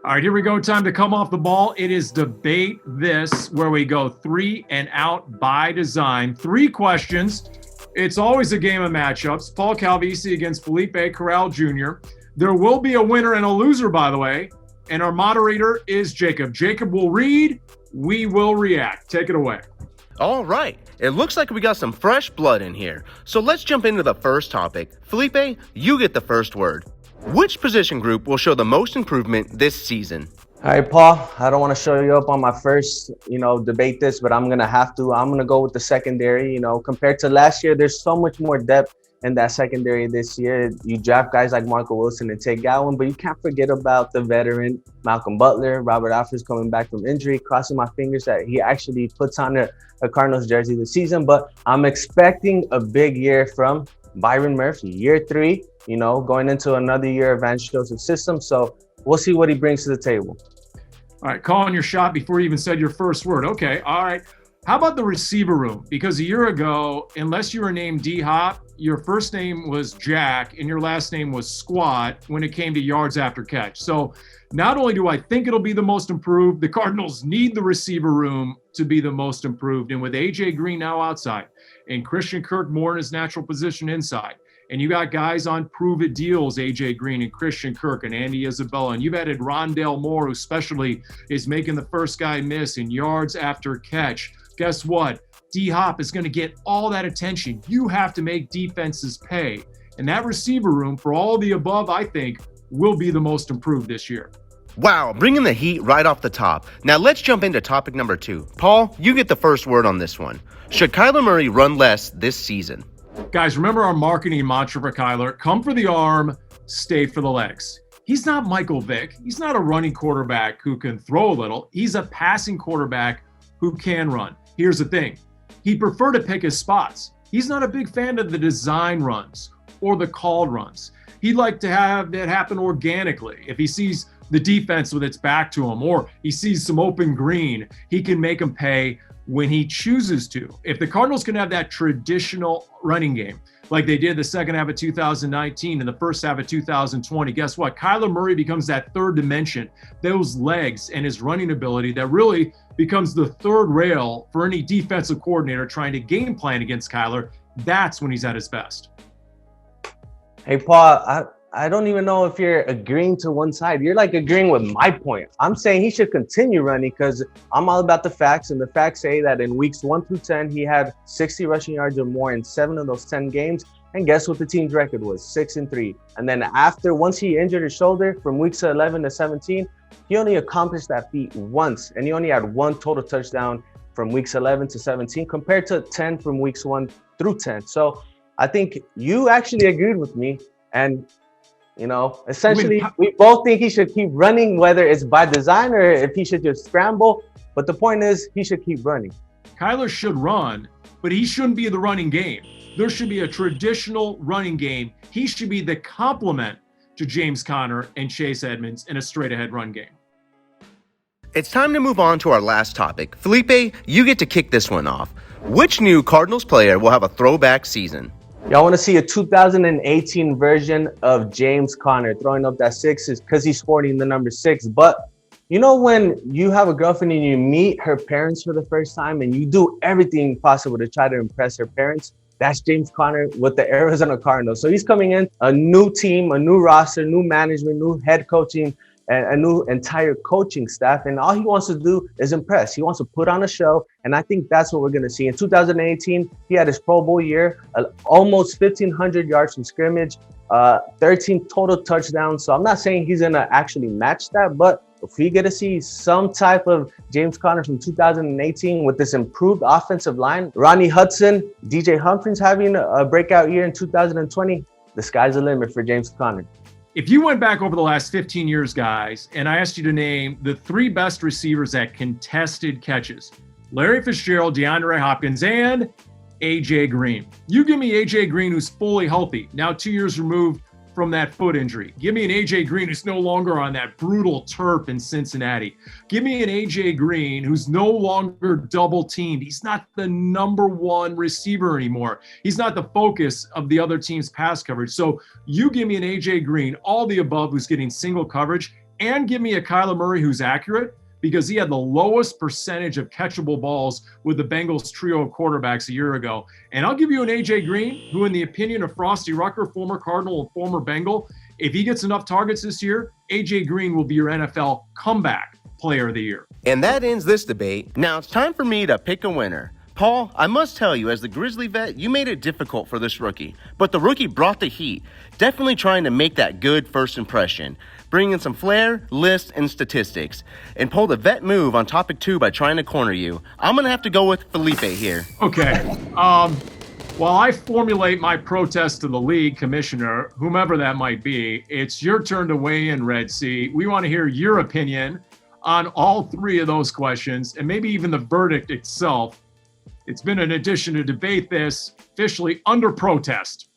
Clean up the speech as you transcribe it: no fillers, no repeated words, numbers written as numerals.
All right, here we go. Time to come off the ball. It is Debate This, where we go 3 and out by design. 3 questions. It's always a game of matchups. Paul Calvisi against Felipe Corral Jr. There will be a winner and a loser, by the way. And our moderator is Jacob. Jacob will read. We will react. Take it away. All right. It looks like we got some fresh blood in here. So let's jump into the first topic. Felipe, you get the first word. Which position group will show the most improvement this season? All right, Paul, I don't want to show you up on my first, debate this, but I'm going to have to. I'm going to go with the secondary. Compared to last year, there's so much more depth in that secondary this year. You draft guys like Marco Wilson and Tate Gowan, but you can't forget about the veteran Malcolm Butler. Robert Alford's coming back from injury, crossing my fingers that he actually puts on a Cardinals jersey this season. But I'm expecting a big year from Byron Murphy, year 3, going into another year of Vance Joseph's system. So we'll see what he brings to the table. All right, calling your shot before you even said your first word. Okay, all right. How about the receiver room? Because a year ago, unless you were named D-Hop, your first name was Jack and your last name was Squat when it came to yards after catch. So not only do I think it'll be the most improved, the Cardinals need the receiver room to be the most improved. And with A.J. Green now outside and Christian Kirk more in his natural position inside, and you got guys on prove-it deals, A.J. Green and Christian Kirk and Andy Isabella, and you've added Rondale Moore, who especially is making the first guy miss in yards after catch. Guess what? D-Hop is going to get all that attention. You have to make defenses pay. And that receiver room, for all the above, I think, will be the most improved this year. Wow, bringing the heat right off the top. Now let's jump into topic number 2. Paul, you get the first word on this one. Should Kyler Murray run less this season? Guys, remember our marketing mantra for Kyler? Come for the arm, stay for the legs. He's not Michael Vick. He's not a running quarterback who can throw a little. He's a passing quarterback who can run. Here's the thing. He'd prefer to pick his spots. He's not a big fan of the design runs or the called runs. He'd like to have that happen organically. If he sees the defense with its back to him or he sees some open green, he can make him pay when he chooses to. If the Cardinals can have that traditional running game, like they did the second half of 2019 and the first half of 2020, guess what? Kyler Murray becomes that third dimension, those legs and his running ability that really becomes the third rail for any defensive coordinator trying to game plan against Kyler. That's when he's at his best. Hey, Paul, I don't even know if you're agreeing to one side. You're like agreeing with my point. I'm saying he should continue running because I'm all about the facts. And the facts say that in weeks 1 through 10, he had 60 rushing yards or more in 7 of those 10 games. And guess what the team's record was? 6-3. And then once he injured his shoulder from weeks 11 to 17, he only accomplished that feat once. And he only had 1 total touchdown from weeks 11 to 17 compared to 10 from weeks 1 through 10. So I think you actually agreed with me. And essentially, we both think he should keep running, whether it's by design or if he should just scramble. But the point is, he should keep running. Kyler should run, but he shouldn't be the running game. There should be a traditional running game. He should be the complement to James Conner and Chase Edmonds in a straight-ahead run game. It's time to move on to our last topic. Felipe, you get to kick this one off. Which new Cardinals player will have a throwback season? Y'all want to see a 2018 version of James Conner throwing up that 6 is because he's sporting the number 6. But when you have a girlfriend and you meet her parents for the first time and you do everything possible to try to impress her parents, that's James Conner with the Arizona Cardinals. So he's coming in, a new team, a new roster, new management, new head coaching, and a new entire coaching staff. And all he wants to do is impress. He wants to put on a show. And I think that's what we're going to see. In 2018, he had his Pro Bowl year, almost 1,500 yards from scrimmage, 13 total touchdowns. So I'm not saying he's going to actually match that, but if we get to see some type of James Conner from 2018 with this improved offensive line, Ronnie Hudson, DJ Humphries having a breakout year in 2020, the sky's the limit for James Conner. If you went back over the last 15 years, guys, and I asked you to name the 3 best receivers at contested catches, Larry Fitzgerald, DeAndre Hopkins, and A.J. Green. You give me A.J. Green, who's fully healthy, now 2 years removed from that foot injury. Give me an A.J. Green who's no longer on that brutal turf in Cincinnati. Give me an A.J. Green who's no longer double teamed. He's not the number one receiver anymore. He's not the focus of the other team's pass coverage. So you give me an A.J. Green, all the above, who's getting single coverage, and give me a Kyler Murray who's accurate, because he had the lowest percentage of catchable balls with the Bengals trio of quarterbacks a year ago. And I'll give you an A.J. Green, who in the opinion of Frosty Rucker, former Cardinal and former Bengal, if he gets enough targets this year, A.J. Green will be your NFL comeback player of the year. And that ends this debate. Now it's time for me to pick a winner. Paul, I must tell you, as the Grizzly vet, you made it difficult for this rookie. But the rookie brought the heat, definitely trying to make that good first impression, bring in some flair, lists, and statistics, and pull the vet move on topic 2 by trying to corner you. I'm going to have to go with Felipe here. Okay. While I formulate my protest to the league commissioner, whomever that might be, it's your turn to weigh in, Red Sea. We want to hear your opinion on all 3 of those questions, and maybe even the verdict itself. It's been an addition to debate this officially under protest.